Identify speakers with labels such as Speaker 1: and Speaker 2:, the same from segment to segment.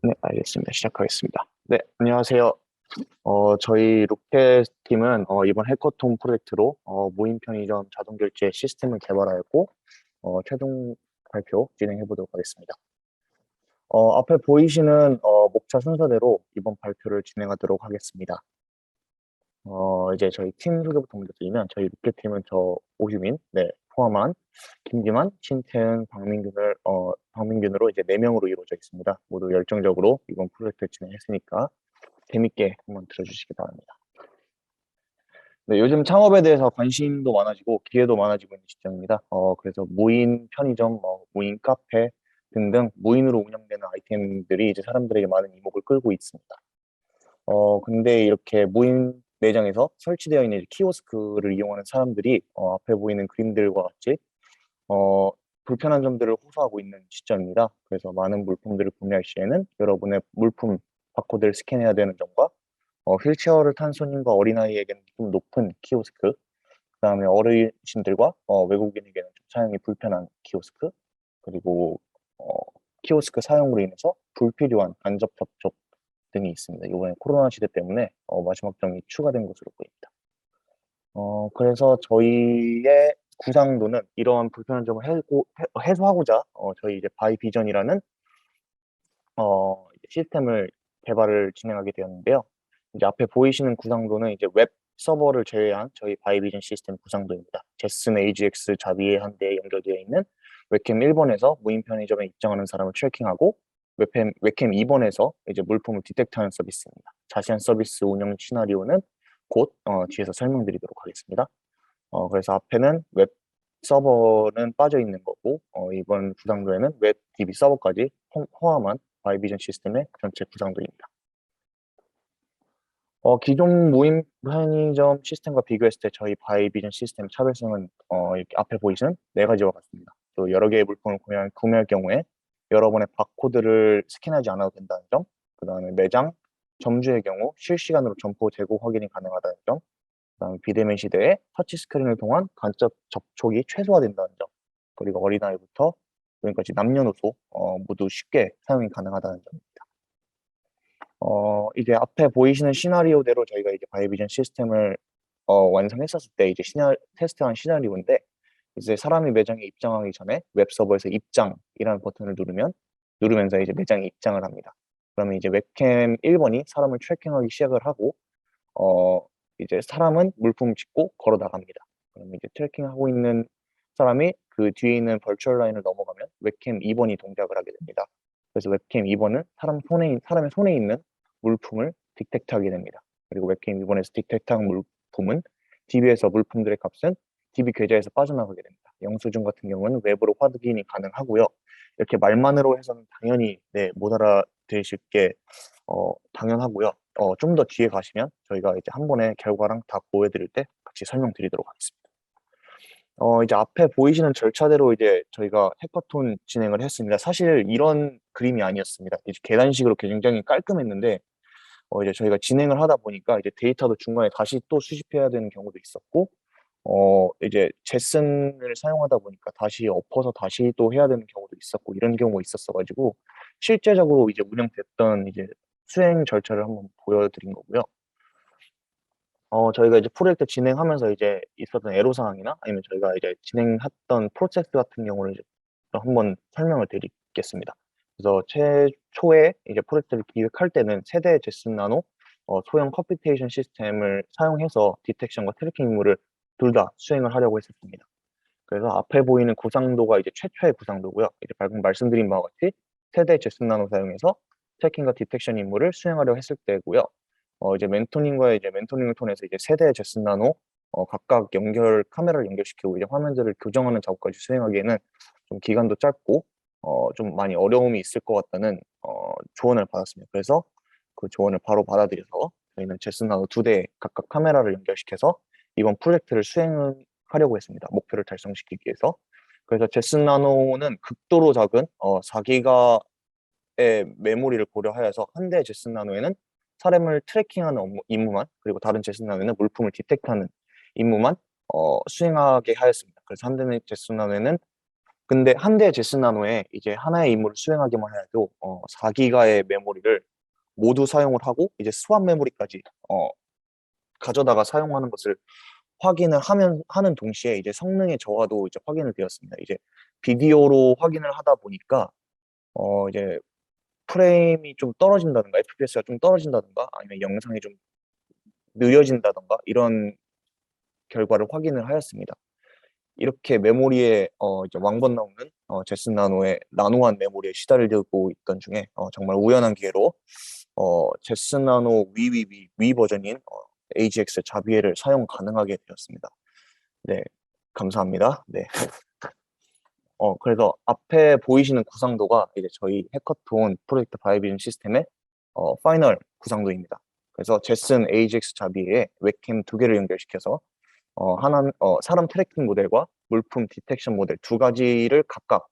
Speaker 1: 네, 알겠습니다. 시작하겠습니다. 네, 안녕하세요. 저희 로켓 팀은 이번 해커톤 프로젝트로 무인 편의점 자동 결제 시스템을 개발하였고, 최종 발표 진행해 보도록 하겠습니다. 앞에 보이시는 목차 순서대로 이번 발표를 진행하도록 하겠습니다. 이제 저희 팀 소개부터 먼저 드리면, 저희 로켓 팀은 저 오규민, 네, 포함한 김기만, 신태은, 박민균으로 이제 4명으로 이루어져 있습니다. 모두 열정적으로 이번 프로젝트를 진행했으니까 재밌게 한번 들어주시기 바랍니다. 네, 요즘 창업에 대해서 관심도 많아지고 기회도 많아지고 있는 시점입니다. 그래서 무인 편의점, 무인 카페 등등 무인으로 운영되는 아이템들이 이제 사람들에게 많은 이목을 끌고 있습니다. 근데 이렇게 무인 매장에서 설치되어 있는 이제 키오스크를 이용하는 사람들이 앞에 보이는 그림들과 같이 불편한 점들을 호소하고 있는 시점입니다. 그래서 많은 물품들을 구매할 시에는 여러분의 물품 바코드를 스캔해야 되는 점과 휠체어를 탄 손님과 어린아이에게는 좀 높은 키오스크, 그다음에 어르신들과 외국인에게는 좀 사용이 불편한 키오스크, 그리고 어, 키오스크 사용으로 인해서 불필요한 간접 접촉 등이 있습니다. 이번에 코로나 시대 때문에 마지막 점이 추가된 것으로 보입니다. 그래서 저희의 구상도는 이러한 불편한 점을 해소하고자 저희 이제 바이 비전이라는 이제 시스템을 개발을 진행하게 되었는데요. 이제 앞에 보이시는 구상도는 이제 웹 서버를 제외한 저희 바이비전 시스템 구상도입니다. 제슨 AGX 자비에 한 대에 연결되어 있는 웹캠 1번에서 무인 편의점에 입장하는 사람을 트래킹하고 웹캠 2번에서 이제 물품을 디텍트하는 서비스입니다. 자세한 서비스 운영 시나리오는 곧 뒤에서 설명드리도록 하겠습니다. 그래서 앞에는 웹 서버는 빠져 있는 거고 이번 구상도에는 웹 DB 서버까지 포함한 바이비전 시스템의 전체 구상도입니다. 기존 무인 편의점 시스템과 비교했을 때 저희 바이비전 시스템 차별성은 이렇게 앞에 보이시는 4가지와 같습니다. 또 여러 개의 물품을 구매할 경우에 여러 번의 바코드를 스캔하지 않아도 된다는 점, 그 다음에 매장, 점주의 경우 실시간으로 점포 재고 확인이 가능하다는 점, 그다음에 비대면 시대에 터치스크린을 통한 간접 접촉이 최소화된다는 점, 그리고 어린아이부터 여기까지 남녀노소 모두 쉽게 사용이 가능하다는 점입니다. 이제 앞에 보이시는 시나리오대로 저희가 이제 바이비전 시스템을 완성했었을 때 이제 테스트한 시나리오인데 이제 사람이 매장에 입장하기 전에 웹 서버에서 입장이라는 버튼을 누르면서 이제 매장에 입장을 합니다. 그러면 이제 웹캠 1번이 사람을 트래킹하기 시작을 하고 어, 이제 사람은 물품 짚고 걸어 나갑니다. 그럼 이제 트래킹하고 있는 사람이 그 뒤에 있는 벌추얼 라인을 넘어가면 웹캠 2번이 동작을 하게 됩니다. 그래서 웹캠 2번은 사람의 손에 있는 물품을 디텍트하게 됩니다. 그리고 웹캠 2번에서 디텍트한 물품은 DB에서 물품들의 값은 DB 계좌에서 빠져나가게 됩니다. 영수증 같은 경우는 웹으로 확인이 가능하고요. 이렇게 말만으로 해서는 당연히 네, 못 알아들으실 게 당연하고요. 좀 더 뒤에 가시면 저희가 이제 한 번에 결과랑 다 보여드릴 때 같이 설명드리도록 하겠습니다. 이제 앞에 보이시는 절차대로 이제 저희가 해커톤 진행을 했습니다. 사실 이런 그림이 아니었습니다. 이제 계단식으로 굉장히 깔끔했는데, 이제 저희가 진행을 하다 보니까 이제 데이터도 중간에 다시 또 수집해야 되는 경우도 있었고, 이제 제슨을 사용하다 보니까 다시 엎어서 다시 또 해야 되는 경우도 있었고, 이런 경우가 있었어가지고, 실제적으로 이제 운영됐던 이제 수행 절차를 한번 보여드린 거고요. 저희가 이제 프로젝트 진행하면서 이제 있었던 애로사항이나 아니면 저희가 이제 진행했던 프로세스 같은 경우를 이제 또 한번 설명을 드리겠습니다. 그래서 최초에 이제 프로젝트를 기획할 때는 세대 제슨 나노 소형 컴퓨테이션 시스템을 사용해서 디텍션과 트래킹 임무를 둘 다 수행을 하려고 했었습니다. 그래서 앞에 보이는 구상도가 이제 최초의 구상도고요. 이제 방금 말씀드린 바와 같이 세대 제슨 나노 사용해서 트래킹과 디텍션 임무를 수행하려고 했을 때고요. 이제 멘토링을 통해서 이제 세대 제슨 나노 각각 카메라를 연결시키고 이제 화면들을 교정하는 작업까지 수행하기에는 좀 기간도 짧고 좀 많이 어려움이 있을 것 같다는 조언을 받았습니다. 그래서 그 조언을 바로 받아들여서 저희는 제슨 나노 2대 각각 카메라를 연결시켜서 이번 프로젝트를 수행하려고 했습니다. 목표를 달성시키기 위해서. 그래서 제슨 나노는 극도로 작은 4기가의 메모리를 고려하여서 한 대 제슨 나노에는 사람을 트래킹하는 임무만, 그리고 다른 제슨 나노에는 물품을 디텍트하는 임무만 수행하게 하였습니다. 그래서 한 대는 제슨 나노에는 근데 한 대 제스 나노에 이제 하나의 임무를 수행하기만 해도 4기가의 메모리를 모두 사용을 하고 이제 스왑 메모리까지 가져다가 사용하는 것을 확인을 하는 동시에 이제 성능의 저하도 이제 확인을 되었습니다. 이제 비디오로 확인을 하다 보니까 이제 프레임이 좀 떨어진다든가 FPS가 좀 떨어진다든가 아니면 영상이 좀 느려진다든가 이런 결과를 확인을 하였습니다. 이렇게 메모리에 이제 왕번 나오는 제스 나노의 나노한 메모리에 시달리고 있던 중에 정말 우연한 기회로 제스 나노 위 버전인 AGX 자비에를 사용 가능하게 되었습니다. 네, 감사합니다. 네. 그래서 앞에 보이시는 구상도가 이제 저희 해커톤 프로젝트 바이비전 시스템의 파이널 구상도입니다. 그래서 제슨 AGX 자비에 웹캠 두 개를 연결시켜서 사람 트래킹 모델과 물품 디텍션 모델 두 가지를 각각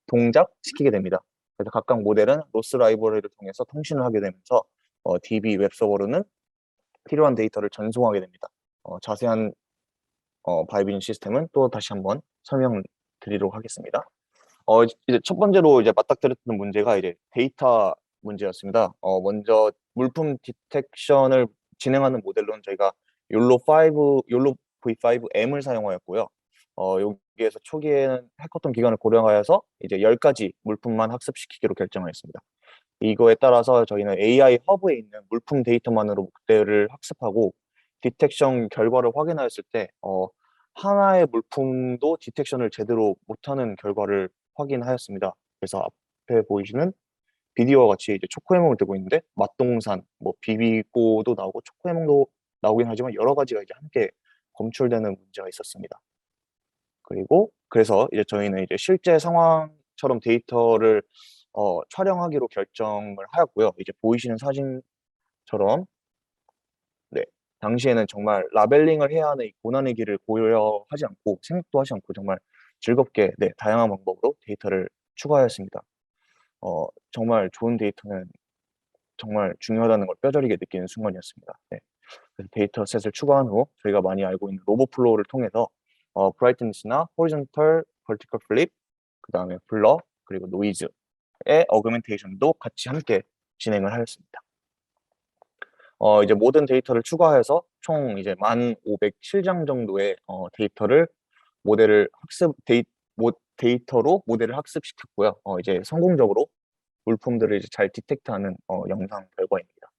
Speaker 1: 동작시키게 됩니다. 그래서 각각 모델은 로스 라이브러리를 통해서 통신을 하게 되면서 DB 웹서버로는 필요한 데이터를 전송하게 됩니다. 자세한 바이비전 시스템은 또 다시 한번 설명드리도록 하겠습니다. 이제 첫 번째로 이제 맞닥뜨렸던 문제가 이제 데이터 문제였습니다. 먼저 물품 디텍션을 진행하는 모델로는 저희가 욜로 V5M을 사용하였고요. 여기에서 초기에는 해커톤 기간을 고려하여서 이제 10가지 물품만 학습시키기로 결정하였습니다. 이거에 따라서 저희는 AI 허브에 있는 물품 데이터만으로 목대를 학습하고 디텍션 결과를 확인하였을 때 하나의 물품도 디텍션을 제대로 못하는 결과를 확인하였습니다. 그래서 앞에 보이시는 비디오와 같이 이제 초코해몽을 들고 있는데 맛동산, 뭐 비비고도 나오고 초코해몽도 나오긴 하지만 여러 가지가 이제 함께 검출되는 문제가 있었습니다. 그리고 그래서 이제 저희는 이제 실제 상황처럼 데이터를 촬영하기로 결정을 하였고요. 이제 보이시는 사진처럼 네, 당시에는 정말 라벨링을 해야 하는 이 고난의 길을 고려하지 않고 생각도 하지 않고 정말 즐겁게 네, 다양한 방법으로 데이터를 추가하였습니다. 정말 좋은 데이터는 정말 중요하다는 걸 뼈저리게 느끼는 순간이었습니다. 네. 그래서 데이터셋을 추가한 후 저희가 많이 알고 있는 로봇플로우를 통해서 브라이트니스나 호리존털, 버티컬 플립, 그 다음에 블러, 그리고 노이즈의 어그멘테이션도 같이 함께 진행을 하였습니다. 이제 모든 데이터를 추가해서 총 이제 1507장 정도의 데이터를 데이터로 모델을 학습시켰고요. 이제 성공적으로 물품들을 이제 잘 디텍트하는 영상 결과입니다.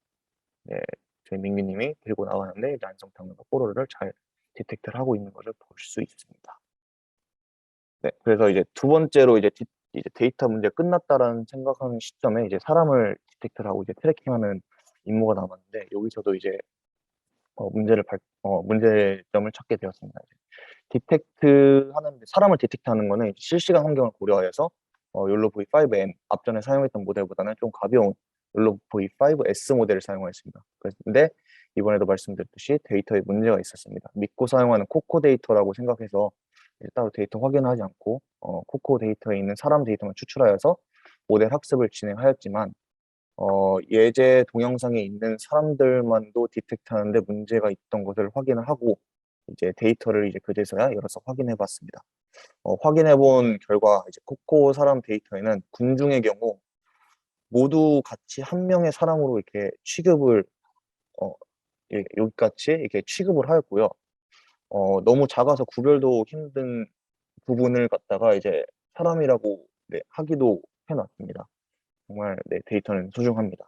Speaker 1: 네, 저희 민기님이 들고 나가는데 란성탕과 뽀로를 잘 디텍트를 하고 있는 것을 볼 수 있습니다. 네, 그래서 이제 두 번째로 이제 데이터 문제 끝났다라는 생각하는 시점에 이제 사람을 디텍트를 하고 이제 트래킹하는 임무가 남았는데 여기서도 이제 문제점을 찾게 되었습니다. 사람을 디텍트하는 거는 이제 실시간 환경을 고려해서 욜로 V5M 앞전에 사용했던 모델보다는 좀 가벼운 욜로 V5S 모델을 사용하였습니다. 그런데 이번에도 말씀드렸듯이 데이터에 문제가 있었습니다. 믿고 사용하는 코코 데이터라고 생각해서 이제 따로 데이터 확인하지 않고 코코 데이터에 있는 사람 데이터만 추출하여서 모델 학습을 진행하였지만 예제 동영상에 있는 사람들만도 디텍트하는데 문제가 있던 것을 확인을 하고 이제 데이터를 이제 그제서야 열어서 확인해 봤습니다. 확인해 본 결과 이제 코코 사람 데이터에는 군중의 경우 모두 같이 한 명의 사람으로 이렇게 취급을 어, 여기같이 이렇게 취급을 하였고요. 너무 작아서 구별도 힘든 부분을 갖다가 이제 사람이라고 네, 하기도 해놨습니다. 정말 네, 데이터는 소중합니다.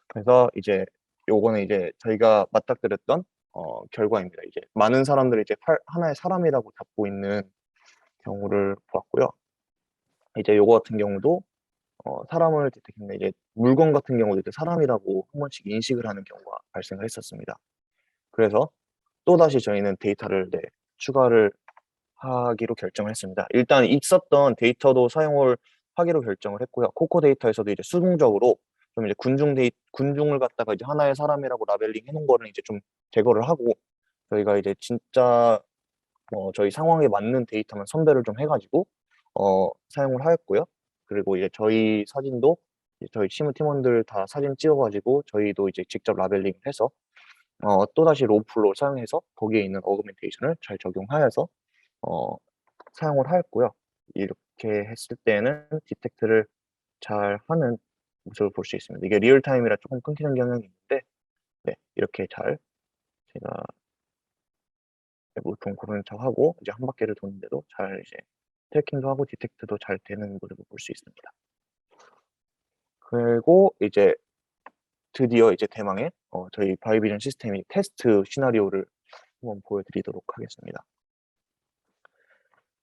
Speaker 1: 그래서 이제 요거는 이제 저희가 맞닥뜨렸던 결과입니다. 이제 많은 사람들이 이제 하나의 사람이라고 잡고 있는 경우를 보았고요. 이제 요거 같은 경우도 사람을 디텍했는데 이제 물건 같은 경우도 이제 사람이라고 한 번씩 인식을 하는 경우가 발생을 했었습니다. 그래서 또다시 저희는 데이터를 네, 추가를 하기로 결정을 했습니다. 일단 있었던 데이터도 사용을 하기로 결정을 했고요. 코코 데이터에서도 이제 수동적으로 좀 이제 군중을 갖다가 이제 하나의 사람이라고 라벨링 해놓은 거는 이제 좀 제거를 하고 저희가 이제 진짜 저희 상황에 맞는 데이터만 선별을 좀 해가지고 사용을 하였고요. 그리고 이제 저희 사진도 이제 저희 팀원들 다 사진 찍어가지고 저희도 이제 직접 라벨링을 해서 또다시 로플로 사용해서 거기에 있는 어그멘테이션을 잘 적용하여서 어, 사용을 하였고요. 이렇게 했을 때는 디텍트를 잘 하는 모습을 볼 수 있습니다. 이게 리얼타임이라 조금 끊기는 경향이 있는데, 네, 이렇게 잘 제가 물품 고르는 척하고 이제 한 바퀴를 도는데도 잘 이제 트래킹도 하고 디텍트도 잘 되는 모습을 볼 수 있습니다. 그리고 이제 드디어 이제 대망의 저희 바이비전 시스템이 테스트 시나리오를 한번 보여드리도록 하겠습니다.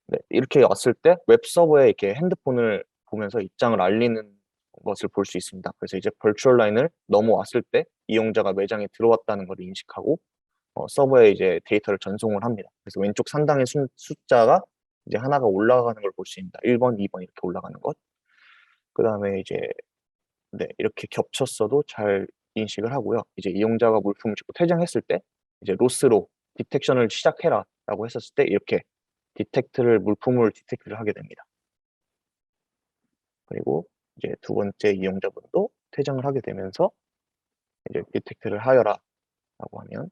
Speaker 1: 네, 이렇게 왔을 때 웹서버에 이렇게 핸드폰을 보면서 입장을 알리는 것을 볼 수 있습니다. 그래서 이제 버추얼 라인을 넘어왔을 때 이용자가 매장에 들어왔다는 걸 인식하고 서버에 이제 데이터를 전송을 합니다. 그래서 왼쪽 상단의 숫자가 이제 하나가 올라가는 걸 볼 수 있습니다. 1번, 2번 이렇게 올라가는 것. 그 다음에 이제 네, 이렇게 겹쳤어도 잘 인식을 하고요. 이제 이용자가 물품을 찍고 퇴장했을 때 이제 로스로 디텍션을 시작해라 라고 했었을 때 이렇게 물품을 디텍트를 하게 됩니다. 그리고 이제 두 번째 이용자분도 퇴장을 하게 되면서 이제 디텍트를 하여라 라고 하면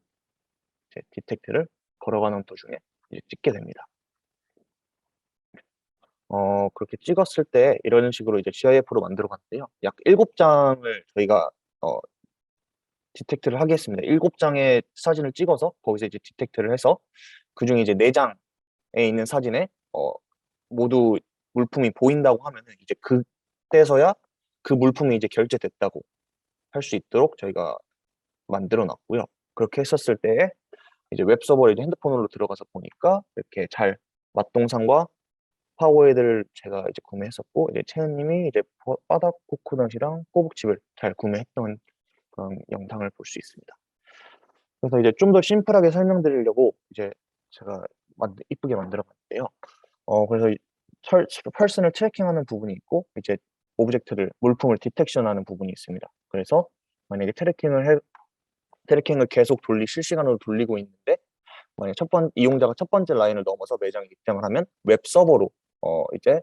Speaker 1: 이제 디텍트를 걸어가는 도중에 이제 찍게 됩니다. 그렇게 찍었을 때 이런 식으로 이제 GIF로 만들어 봤는데요. 약 7장을 저희가 디텍트를 하겠습니다. 7장의 사진을 찍어서 거기서 이제 디텍트를 해서 그중에 이제 4장에 있는 사진에 모두 물품이 보인다고 하면은 이제 그때서야 그 물품이 이제 결제됐다고 할 수 있도록 저희가 만들어 놨고요. 그렇게 했었을 때 이제 웹서버에 이제 핸드폰으로 들어가서 보니까 이렇게 잘 맛동산과 파워헤드를 제가 이제 구매했었고 이제 채은님이 이제 바닥 코코넛이랑 꼬북칩을 잘 구매했던 그런 영상을 볼 수 있습니다. 그래서 이제 좀 더 심플하게 설명드리려고 이제 제가 이쁘게 만들어 봤는데요. 그래서 펄슨을 트래킹하는 부분이 있고 이제 물품을 디텍션하는 부분이 있습니다. 그래서 만약에 트래킹을 계속 실시간으로 돌리고 있는데 만약 이용자가 첫 번째 라인을 넘어서 매장에 입장을 하면 웹 서버로 이제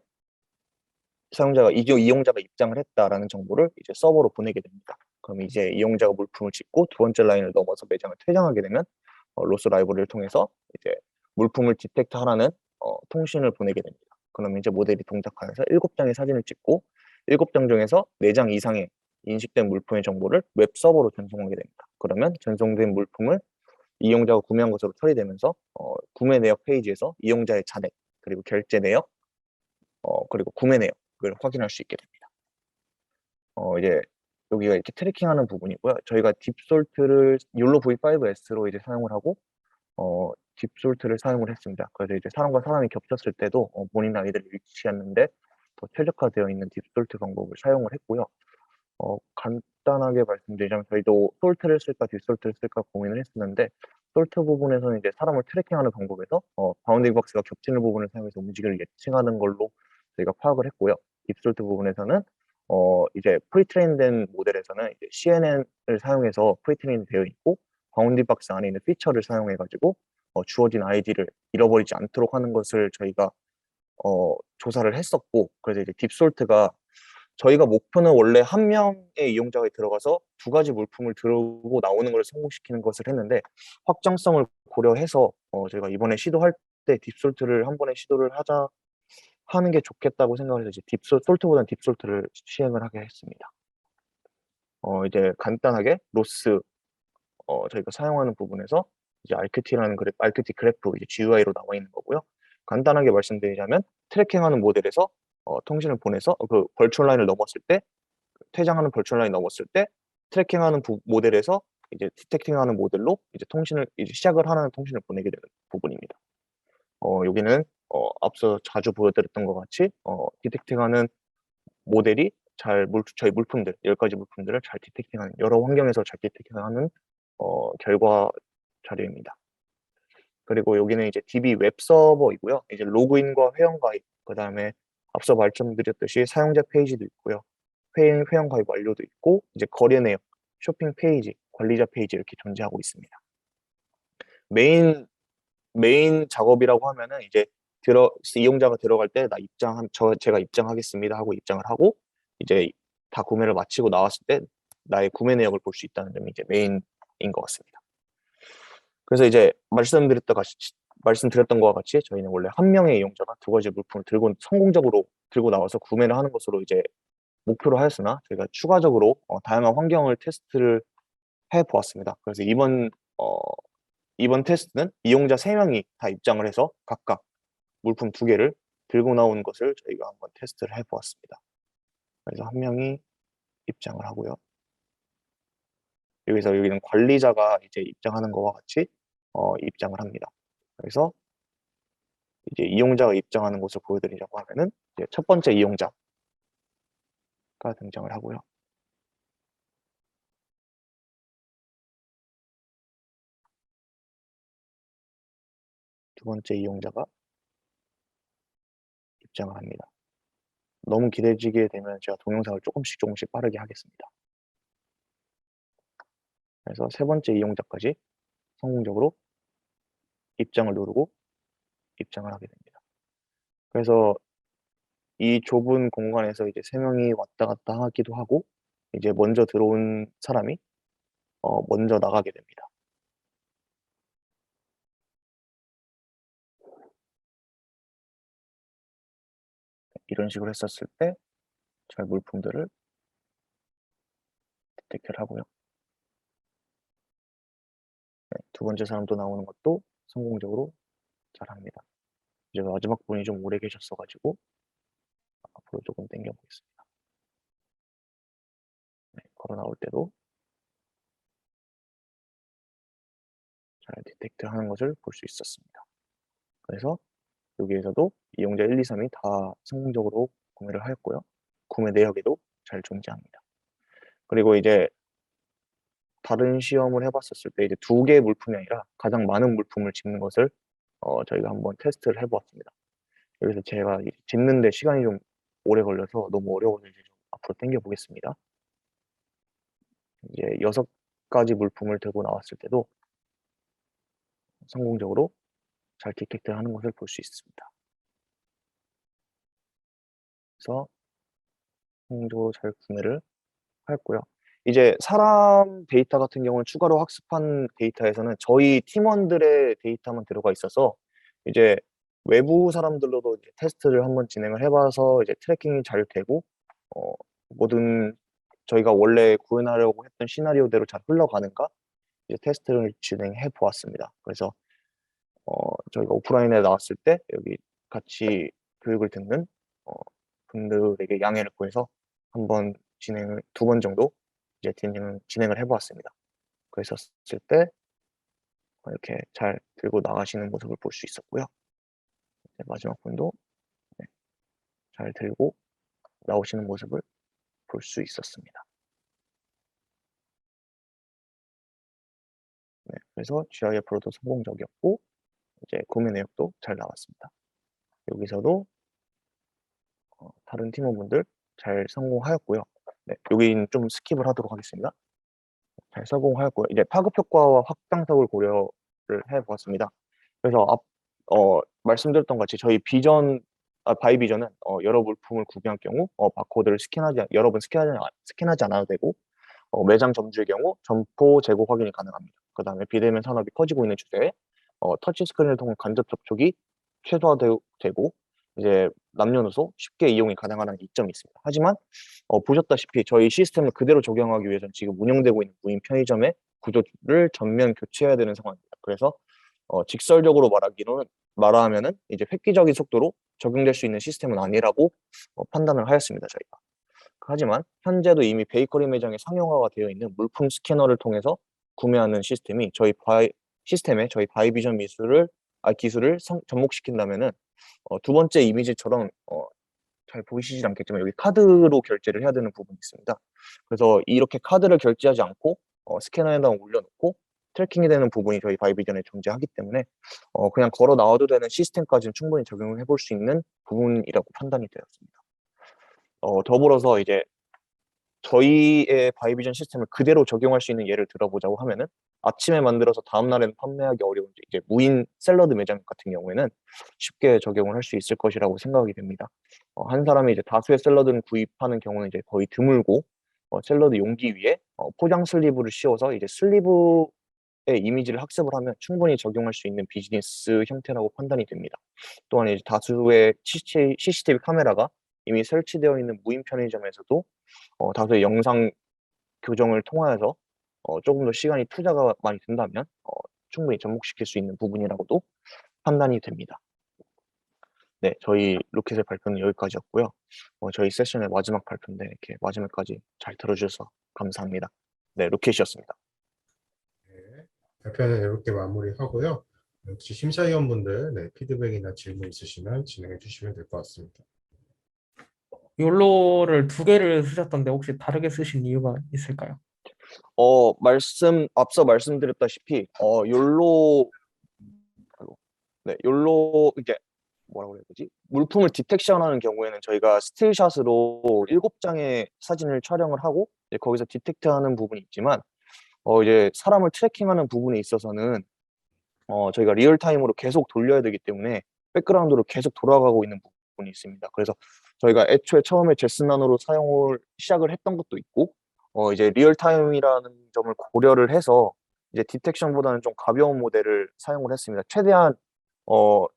Speaker 1: 이용자가 입장을 했다라는 정보를 이제 서버로 보내게 됩니다. 그럼 이제 이용자가 물품을 짓고 두 번째 라인을 넘어서 매장을 퇴장하게 되면 로스 라이브러리를 통해서 이제 물품을 디텍트하라는 통신을 보내게 됩니다. 그럼 이제 모델이 동작하여서 7장의 사진을 찍고 7장 중에서 4장 이상의 인식된 물품의 정보를 웹 서버로 전송하게 됩니다. 그러면 전송된 물품을 이용자가 구매한 것으로 처리되면서 구매 내역 페이지에서 이용자의 잔액, 그리고 결제 내역, 그리고 구매 내역을 확인할 수 있게 됩니다. 이제 여기가 이렇게 트래킹하는 부분이고요. 저희가 딥솔트를 욜로 V5S로 이제 사용을 하고 딥솔트를 사용을 했습니다. 그래서 이제 사람과 사람이 겹쳤을 때도 본인 아이들을 일치하는데 더 최적화되어 있는 딥솔트 방법을 사용을 했고요. 간단하게 말씀드리자면 저희도 솔트를 쓸까 딥솔트를 쓸까 고민을 했었는데 솔트 부분에서는 이제 사람을 트래킹하는 방법에서 바운딩 박스가 겹치는 부분을 사용해서 움직임을 예측하는 걸로 저희가 파악을 했고요. 딥솔트 부분에서는 이제 프리트레인된 모델에서는 이제 CNN을 사용해서 프리트레인 되어 있고 바운딩 박스 안에 있는 피처를 사용해가지고 주어진 아이디를 잃어버리지 않도록 하는 것을 저희가 조사를 했었고 그래서 이제 딥솔트가 저희가 목표는 원래 한 명의 이용자가 들어가서 두 가지 물품을 들고 나오는 걸 성공시키는 것을 했는데 확장성을 고려해서 저희가 이번에 시도할 때 딥솔트를 한 번에 시도를 하는 게 좋겠다고 생각해서 이제 솔트보다는 딥솔트를 시행을 하게 했습니다. 이제 간단하게 로스 저희가 사용하는 부분에서 이제 RQT 그래프 이제 GUI로 나와 있는 거고요. 간단하게 말씀드리자면 트래킹하는 모델에서 통신을 보내서 그 벌추얼 라인을 넘었을 때 퇴장하는 벌추얼 라인 넘었을 때 트래킹하는 모델에서 이제 디텍팅하는 모델로 이제 시작을 하는 통신을 보내게 되는 부분입니다. 여기는 앞서 자주 보여드렸던 것 같이 디텍팅하는 모델이 저희 물품들 10가지 물품들을 잘 디텍팅하는 여러 환경에서 잘 디텍팅하는 결과 자료입니다. 그리고 여기는 이제 DB 웹 서버이고요. 이제 로그인과 회원 가입, 그 다음에 앞서 말씀드렸듯이 사용자 페이지도 있고요. 회원 가입 완료도 있고, 이제 거래 내역, 쇼핑 페이지, 관리자 페이지 이렇게 존재하고 있습니다. 메인 작업이라고 하면은 이제 이용자가 들어갈 때 제가 입장하겠습니다 하고 입장을 하고 이제 다 구매를 마치고 나왔을 때 나의 구매 내역을 볼 수 있다는 점이 이제 메인인 것 같습니다. 그래서 이제 말씀드렸던 것과 같이 저희는 원래 한 명의 이용자가 두 가지 물품을 성공적으로 들고 나와서 구매를 하는 것으로 이제 목표로 하였으나 저희가 추가적으로 다양한 환경을 테스트를 해 보았습니다. 그래서 이번 테스트는 이용자 3명이 다 입장을 해서 각각 물품 2개를 들고 나온 것을 저희가 한번 테스트를 해 보았습니다. 그래서 한 명이 입장을 하고요. 여기는 관리자가 이제 입장하는 것과 같이 입장을 합니다. 그래서 이제 이용자가 입장하는 곳을 보여드리려고 하면은 이제 첫 번째 이용자가 등장을 하고요. 두 번째 이용자가 입장을 합니다. 너무 기대지게 되면 제가 동영상을 조금씩 빠르게 하겠습니다. 그래서 세 번째 이용자까지 성공적으로 입장을 누르고 입장을 하게 됩니다. 그래서 이 좁은 공간에서 이제 3명이 왔다 갔다 하기도 하고 이제 먼저 들어온 사람이 먼저 나가게 됩니다. 이런 식으로 했었을 때 잘 물품들을 디텍트를 하고요. 네, 두 번째 사람도 나오는 것도 성공적으로 잘합니다. 이제 마지막 분이 좀 오래 계셨어 가지고 앞으로 조금 당겨 보겠습니다. 네, 걸어 나올 때도 잘 디텍트하는 것을 볼 수 있었습니다. 그래서 여기에서도 이용자 1, 2, 3이 다 성공적으로 구매를 하였고요. 구매 내역에도 잘 존재합니다. 그리고 이제 다른 시험을 해 봤었을 때 이제 2개의 물품이 아니라 가장 많은 물품을 집는 것을 저희가 한번 테스트를 해 보았습니다. 여기서 제가 이제 집는 데 시간이 좀 오래 걸려서 너무 어려워서 이제 좀 앞으로 당겨 보겠습니다. 이제 6가지 물품을 들고 나왔을 때도 성공적으로 잘 디텍트하는 것을 볼 수 있습니다. 그래서 성공적으로 잘 구매를 하였고요. 이제 사람 데이터 같은 경우는 추가로 학습한 데이터에서는 저희 팀원들의 데이터만 들어가 있어서 이제 외부 사람들로도 이제 테스트를 한번 진행을 해 봐서 이제 트래킹이 잘 되고 어 모든 저희가 원래 구현하려고 했던 시나리오대로 잘 흘러가는가 이제 테스트를 진행해 보았습니다. 그래서 저희가 오프라인에 나왔을 때 여기 같이 교육을 듣는 어 분들에게 양해를 구해서 한번 진행을 2번 정도 이제 진행을 해 보았습니다. 그랬었을 때 이렇게 잘 들고 나가시는 모습을 볼 수 있었고요. 네, 마지막 분도 네, 잘 들고 나오시는 모습을 볼 수 있었습니다. 네, 그래서 GIF로도 성공적이었고 이제 구매 내역도 잘 나왔습니다. 여기서도 다른 팀원분들 잘 성공하였고요. 네, 여긴 좀 스킵을 하도록 하겠습니다. 잘 성공하였고요. 이제 파급 효과와 확장성을 고려를 해 보았습니다. 그래서 말씀드렸던 것 같이 저희 바이 비전은 여러 물품을 구매할 경우 바코드를 여러 번 스캔하지 않아도 되고 매장 점주의 경우 점포 재고 확인이 가능합니다. 그다음에 비대면 산업이 커지고 있는 추세에 터치 스크린을 통한 간접 접촉이 최소화되고 이제 남녀노소 쉽게 이용이 가능하다는 이점이 있습니다. 하지만 보셨다시피 저희 시스템을 그대로 적용하기 위해서는 지금 운영되고 있는 무인 편의점의 구조를 전면 교체해야 되는 상황입니다. 그래서 직설적으로 말하면은 이제 획기적인 속도로 적용될 수 있는 시스템은 아니라고 판단을 하였습니다, 저희가. 하지만 현재도 이미 베이커리 매장에 상용화가 되어 있는 물품 스캐너를 통해서 구매하는 시스템에 저희 바이비전 기술을 접목시킨다면은 두 번째 이미지처럼 잘 보이시지 않겠지만 여기 카드로 결제를 해야 되는 부분이 있습니다. 그래서 이렇게 카드를 결제하지 않고 스캐너에다 올려놓고 트래킹이 되는 부분이 저희 바이비전에 존재하기 때문에 그냥 걸어 나와도 되는 시스템까지는 충분히 적용을 해볼 수 있는 부분이라고 판단이 되었습니다. 더불어서 이제 저희의 바이비전 시스템을 그대로 적용할 수 있는 예를 들어보자고 하면은 아침에 만들어서 다음 날에는 판매하기 어려운 이제 무인 샐러드 매장 같은 경우에는 쉽게 적용을 할 수 있을 것이라고 생각이 됩니다. 한 사람이 이제 다수의 샐러드를 구입하는 경우는 이제 거의 드물고 샐러드 용기 위에 포장 슬리브를 씌워서 이제 슬리브에 이미지를 학습을 하면 충분히 적용할 수 있는 비즈니스 형태라고 판단이 됩니다. 또한 이제 다수의 CCTV 카메라가 이미 설치되어 있는 무인 편의점에서도 다수의 영상 교정을 통하여서 조금 더 시간이 투자가 많이 든다면 충분히 접목시킬 수 있는 부분이라고도 판단이 됩니다. 네, 저희 로켓의 발표는 여기까지였고요. 저희 세션의 마지막 발표인데 이렇게 마지막까지 잘 들어주셔서 감사합니다. 네, 로켓이었습니다.
Speaker 2: 네, 발표는 이렇게 마무리하고요. 혹시 심사위원분들 피드백이나 질문 있으시면 진행해 주시면 될 것 같습니다.
Speaker 3: 욜로를 2개를 쓰셨던데 혹시 다르게 쓰신 이유가 있을까요?
Speaker 1: 앞서 말씀드렸다시피, 욜로, 아이고, 네, 욜로, 이게, 뭐라고 해야 되지? 물품을 디텍션하는 경우에는 저희가 스틸샷으로 7장의 사진을 촬영을 하고, 이제 거기서 디텍트하는 부분이 있지만, 이제 사람을 트래킹하는 부분에 있어서는, 저희가 리얼타임으로 계속 돌려야 되기 때문에, 백그라운드로 계속 돌아가고 있는 부분이 있습니다. 그래서 저희가 애초에 처음에 제스나노로 사용을 시작을 했던 것도 있고, 이제 리얼타임이라는 점을 고려를 해서 이제 디텍션보다는 좀 가벼운 모델을 사용을 했습니다. 최대한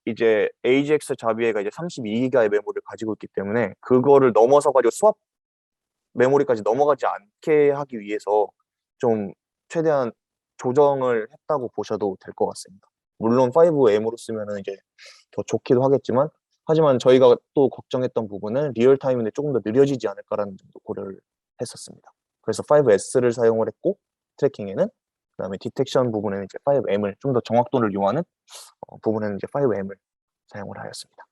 Speaker 1: 이제 AGX 자비에가 이제 32기가의 메모리를 가지고 있기 때문에 그거를 넘어서 가지고 수압 메모리까지 넘어가지 않게 하기 위해서 좀 최대한 조정을 했다고 보셔도 될 것 같습니다. 물론 5M으로 쓰면은 이제 더 좋기도 하겠지만, 하지만 저희가 또 걱정했던 부분은 리얼타임인데 조금 더 느려지지 않을까라는 점도 고려를 했었습니다. 그래서 5S를 사용을 했고, 트래킹에는, 그다음에 디텍션 부분에는 이제 5M을 좀 더 정확도를 요하는 부분에는 이제 5M을 사용을 하였습니다.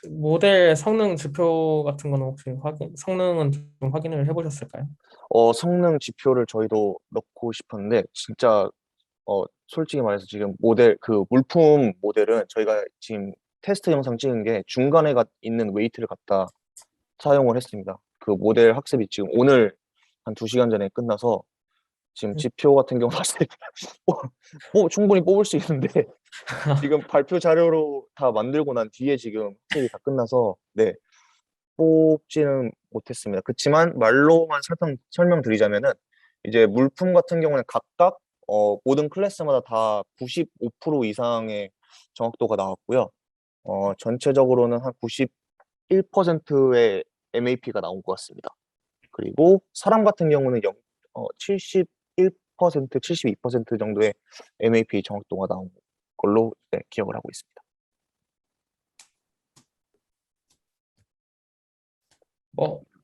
Speaker 3: 모델 성능 지표 같은 거는 혹시 성능은 좀 확인을 해보셨을까요?
Speaker 1: 성능 지표를 저희도 넣고 싶었는데, 진짜 솔직히 말해서 지금 그 물품 모델은 저희가 지금 테스트 영상 찍은 게 중간에 있는 웨이트를 갖다 사용을 했습니다. 그 모델 학습이 지금 오늘 한 2시간 전에 끝나서 지금 지표 같은 경우 봤을 때 충분히 뽑을 수 있는데 지금 발표 자료로 다 만들고 난 뒤에 지금 학습이 다 끝나서 네, 뽑지는 못했습니다. 그렇지만 말로만 설명드리자면은 이제 물품 같은 경우는 각각 모든 클래스마다 다 95% 이상의 정확도가 나왔고요. 전체적으로는 한 91%의 MAP가 나온 것 같습니다. 그리고 사람 같은 경우는 71%, 72% 정도의 MAP 정확도가 나온 걸로 네, 기억을 하고 있습니다.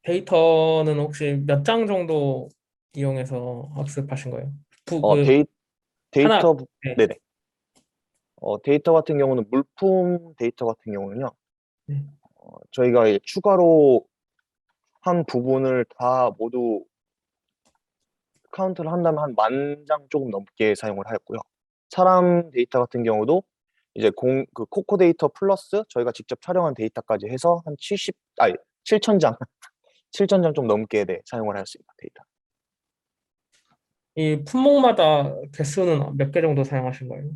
Speaker 3: 데이터는 혹시 몇 장 정도 이용해서 학습하신 거예요? 하나,
Speaker 1: 데이터,
Speaker 3: 네.
Speaker 1: 네네. 데이터 같은 경우는 물품 데이터 같은 경우는요.
Speaker 3: 네.
Speaker 1: 저희가 이제 추가로 한 부분을 다 모두 카운트를 한다면 한 10,000장 조금 넘게 사용을 하였고요. 사람 데이터 같은 경우도 이제 그 코코 데이터 플러스 저희가 직접 촬영한 데이터까지 해서 한 7,000장, 7,000장 좀 넘게 네, 사용을 하였습니다. 데이터.
Speaker 3: 이 품목마다 개수는 몇 개 정도 사용하신 거예요?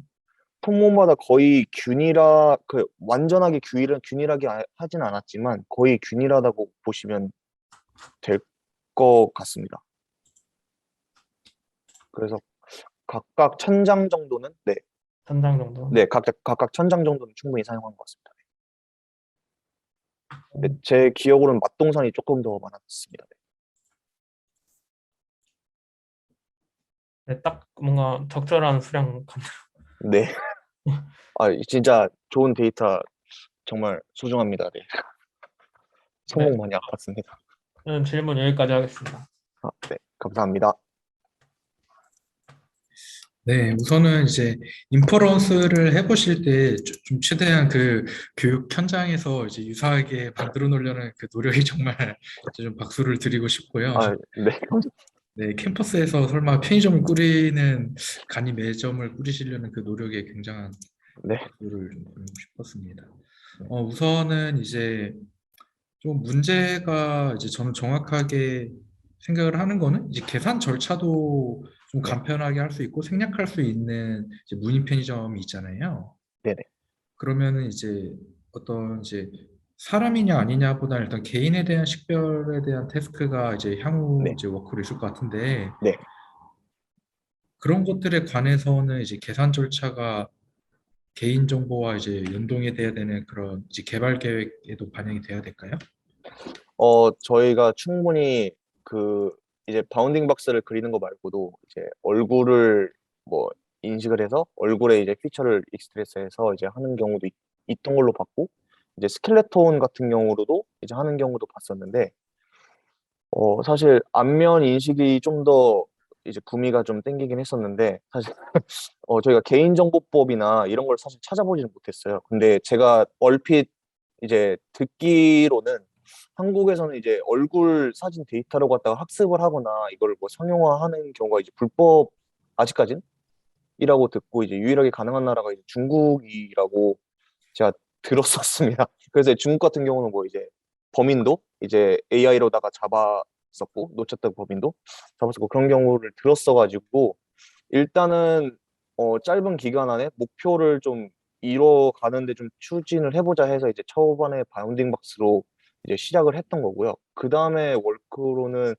Speaker 1: 품목마다 거의 완전하게 균일하게 하진 않았지만 거의 균일하다고 보시면 될 것 같습니다. 그래서 각각 1,000장 정도는 네,
Speaker 3: 1,000장 정도?
Speaker 1: 네, 각각 1,000장 정도는 충분히 사용한 것 같습니다. 네, 제 기억으로는 맛동산이 조금 더 많았습니다.
Speaker 3: 네, 딱 뭔가 적절한 수량 같네요.
Speaker 1: 네. 진짜 좋은 데이터 정말 소중합니다. 네.
Speaker 3: 네,
Speaker 1: 손목 많이 아팠습니다.
Speaker 3: 저는 질문 여기까지 하겠습니다.
Speaker 1: 네, 감사합니다.
Speaker 4: 네, 우선은 이제 인퍼런스를 해보실 때 좀 최대한 그 교육 현장에서 이제 유사하게 만들어 놓으려는 그 노력이 정말 이제 좀 박수를 드리고 싶고요.
Speaker 1: 네.
Speaker 4: 네, 캠퍼스에서 설마 편의점을 꾸리는 간이 매점을 꾸리시려는 그 노력에 굉장한
Speaker 1: 네.
Speaker 4: 박수를 좀 드리고 싶었습니다. 우선은 이제 좀 문제가 이제 저는 정확하게 생각을 하는 거는 이제 계산 절차도 좀
Speaker 1: 네.
Speaker 4: 간편하게 할 수 있고 생략할 수 있는 이제 무인 편의점이 있잖아요.
Speaker 1: 네네.
Speaker 4: 그러면은 이제 어떤 이제 사람이냐 아니냐보다는 일단 개인에 대한 식별에 대한 태스크가 이제 향후
Speaker 1: 네.
Speaker 4: 이제 워크로 있을 것 같은데
Speaker 1: 네.
Speaker 4: 그런 것들에 관해서는 이제 계산 절차가 개인정보와 이제 연동이 돼야 되는 그런 이제 개발 계획에도 반영이 돼야 될까요?
Speaker 1: 저희가 충분히 그 이제 바운딩 박스를 그리는 거 말고도 이제 얼굴을 뭐 인식을 해서 얼굴에 이제 피처를 익스트레스해서 이제 하는 경우도 있던 걸로 봤고, 이제 스켈레톤 같은 경우로도 이제 하는 경우도 봤었는데, 사실 안면 인식이 좀 더 이제 구미가 좀 땡기긴 했었는데, 사실 저희가 개인정보법이나 이런 걸 사실 찾아보지는 못했어요. 근데 제가 얼핏 이제 듣기로는 한국에서는 이제 얼굴 사진 데이터로 갖다가 학습을 하거나 이걸 뭐 상용화하는 경우가 이제 불법, 아직까진 이라고 듣고, 이제 유일하게 가능한 나라가 이제 중국이라고 제가 들었었습니다. 그래서 중국 같은 경우는 뭐 이제 범인도 이제 AI로다가 잡았었고, 놓쳤던 범인도 잡았었고, 그런 경우를 들었어가지고, 일단은 짧은 기간 안에 목표를 좀 이뤄가는데 좀 추진을 해보자 해서 이제 초반에 바운딩 박스로 이제 시작을 했던 거고요. 그 다음에 월크로는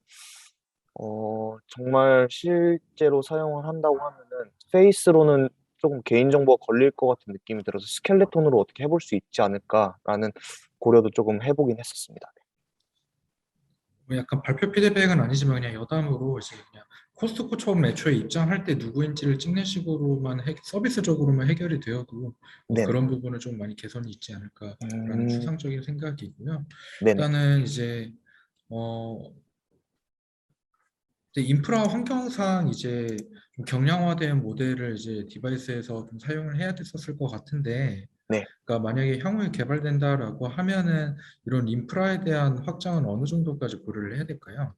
Speaker 1: 정말 실제로 사용을 한다고 하면은 페이스로는 조금 개인정보가 걸릴 것 같은 느낌이 들어서 스켈레톤으로 어떻게 해볼 수 있지 않을까라는 고려도 조금 해보긴 했었습니다.
Speaker 4: 뭐 약간 발표 피드백은 아니지만 그냥 여담으로 이제 그냥 코스트코 처음 애초에 입장할 때 누구인지를 찍는 식으로만 서비스적으로만 해결이 되어도 뭐
Speaker 1: 네네.
Speaker 4: 그런 부분은 좀 많이 개선이 있지 않을까라는 추상적인 생각이고요.
Speaker 1: 네네.
Speaker 4: 일단은 이제 인프라 환경상 이제 좀 경량화된 모델을 이제 디바이스에서 좀 사용을 해야 됐었을 것 같은데,
Speaker 1: 네.
Speaker 4: 그러니까 만약에 향후에 개발된다라고 하면은 이런 인프라에 대한 확장은 어느 정도까지 고려를 해야 될까요?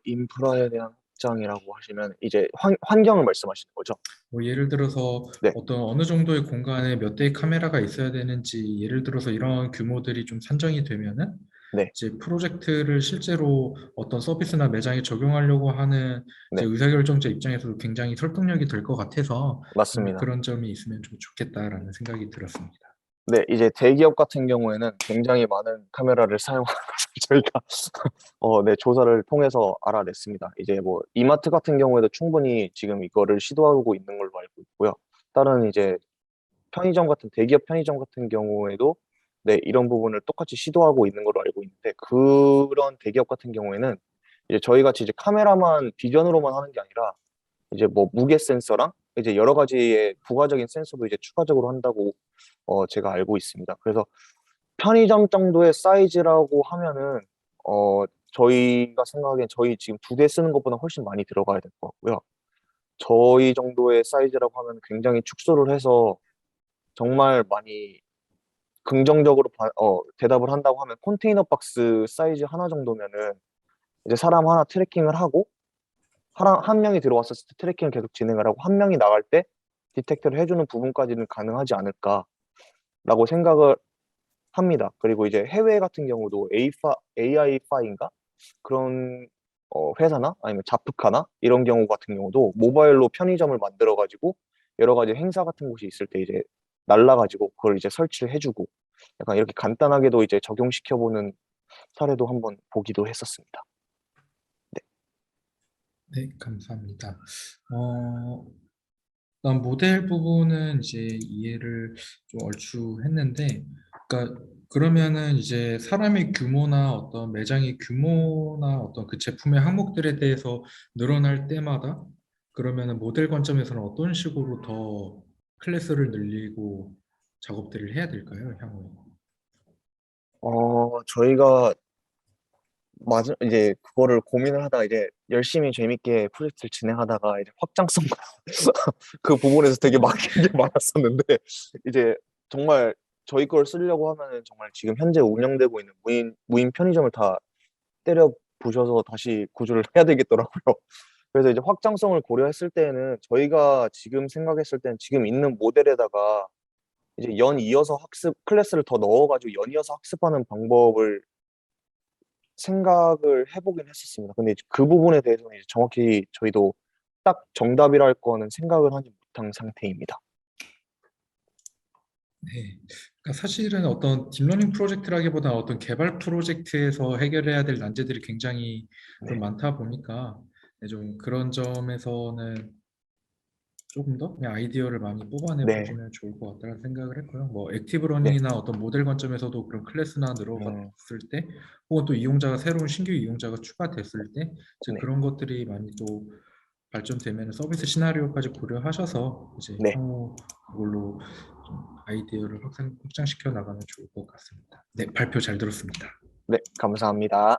Speaker 1: 인프라에 대한 확장이라고 하시면 이제 환경을 말씀하시는 거죠?
Speaker 4: 뭐 예를 들어서
Speaker 1: 네.
Speaker 4: 어떤 어느 정도의 공간에 몇 대의 카메라가 있어야 되는지, 예를 들어서 이런 규모들이 좀 산정이 되면은
Speaker 1: 네.
Speaker 4: 이제 프로젝트를 실제로 어떤 서비스나 매장에 적용하려고 하는 이제
Speaker 1: 네.
Speaker 4: 의사결정자 입장에서도 굉장히 설득력이 될 것 같아서 좀
Speaker 1: 맞습니다.
Speaker 4: 그런 점이 있으면 좀 좋겠다라는 생각이 들었습니다.
Speaker 1: 네, 이제 대기업 같은 경우에는 굉장히 많은 카메라를 사용하는 것을 저희가 네, 조사를 통해서 알아냈습니다. 이제 뭐 이마트 같은 경우에도 충분히 지금 이거를 시도하고 있는 걸로 알고 있고요. 다른 이제 편의점 같은 대기업 편의점 같은 경우에도 네, 이런 부분을 똑같이 시도하고 있는 걸로 알고 있는데, 그런 대기업 같은 경우에는 이제 저희 같이 이제 카메라만 비전으로만 하는 게 아니라 이제 뭐 무게 센서랑 이제 여러 가지의 부가적인 센서도 이제 추가적으로 한다고 제가 알고 있습니다. 그래서 편의점 정도의 사이즈라고 하면은 저희가 생각하기엔 저희 지금 2대 쓰는 것보다 훨씬 많이 들어가야 될 것 같고요. 저희 정도의 사이즈라고 하면 굉장히 축소를 해서 정말 많이 긍정적으로 대답을 한다고 하면 컨테이너 박스 사이즈 하나 정도면은 이제 사람 하나 트래킹을 하고 한 명이 들어왔었을 때 트래킹을 계속 진행을 하고 한 명이 나갈 때 디텍트를 해주는 부분까지는 가능하지 않을까라고 생각을 합니다. 그리고 이제 해외 같은 경우도 AI5인가? 그런 회사나 아니면 자프카나 이런 경우 같은 경우도 모바일로 편의점을 만들어가지고 여러 가지 행사 같은 곳이 있을 때 이제 날라가지고 그걸 이제 설치를 해주고 약간 이렇게 간단하게도 이제 적용시켜보는 사례도 한번 보기도 했었습니다. 네.
Speaker 4: 네, 감사합니다. 일단 모델 부분은 이제 이해를 좀 얼추 했는데, 그러니까 그러면은 이제 사람의 규모나 어떤 매장의 규모나 어떤 그 제품의 항목들에 대해서 늘어날 때마다 그러면은 모델 관점에서는 어떤 식으로 더 클래스를 늘리고 작업들을 해야 될까요, 향후에?
Speaker 1: 저희가 맞아, 이제 그거를 고민을 하다가 이제 열심히 재밌게 프로젝트를 진행하다가 이제 확장성 그 부분에서 되게 막힌 게 많았었는데, 이제 정말 저희 걸 쓰려고 하면은 정말 지금 현재 운영되고 있는 무인 편의점을 다 때려 부셔서 다시 구조를 해야 되겠더라고요. 그래서 이제 확장성을 고려했을 때는 저희가 지금 생각했을 때는 지금 있는 모델에다가 이제 연 이어서 학습 클래스를 더 넣어가지고 연 이어서 학습하는 방법을 생각을 해보긴 했었습니다. 근데 이제 그 부분에 대해서는 이제 정확히 저희도 딱 정답이라 할 거는 생각을 하지 못한 상태입니다.
Speaker 4: 네. 그러니까 사실은 어떤 딥러닝 프로젝트라기보다 어떤 개발 프로젝트에서 해결해야 될 난제들이 굉장히 좀
Speaker 1: 네.
Speaker 4: 많다 보니까 네, 좀 그런 점에서는 조금 더 그냥 아이디어를 많이 뽑아내
Speaker 1: 네.
Speaker 4: 보시면 좋을 것 같다는 생각을 했고요. 뭐 액티브
Speaker 1: 네.
Speaker 4: 러닝이나 어떤 모델 관점에서도 그런 클래스나 늘어갔을 때, 혹은 또 이용자가 새로운 신규 이용자가 추가됐을 때, 이제
Speaker 1: 네.
Speaker 4: 그런 것들이 많이 또 발전되면 서비스 시나리오까지 고려하셔서 이제
Speaker 1: 네.
Speaker 4: 향후 그걸로 좀 아이디어를 확장시켜 나가면 좋을 것 같습니다. 네, 발표 잘 들었습니다.
Speaker 1: 네, 감사합니다.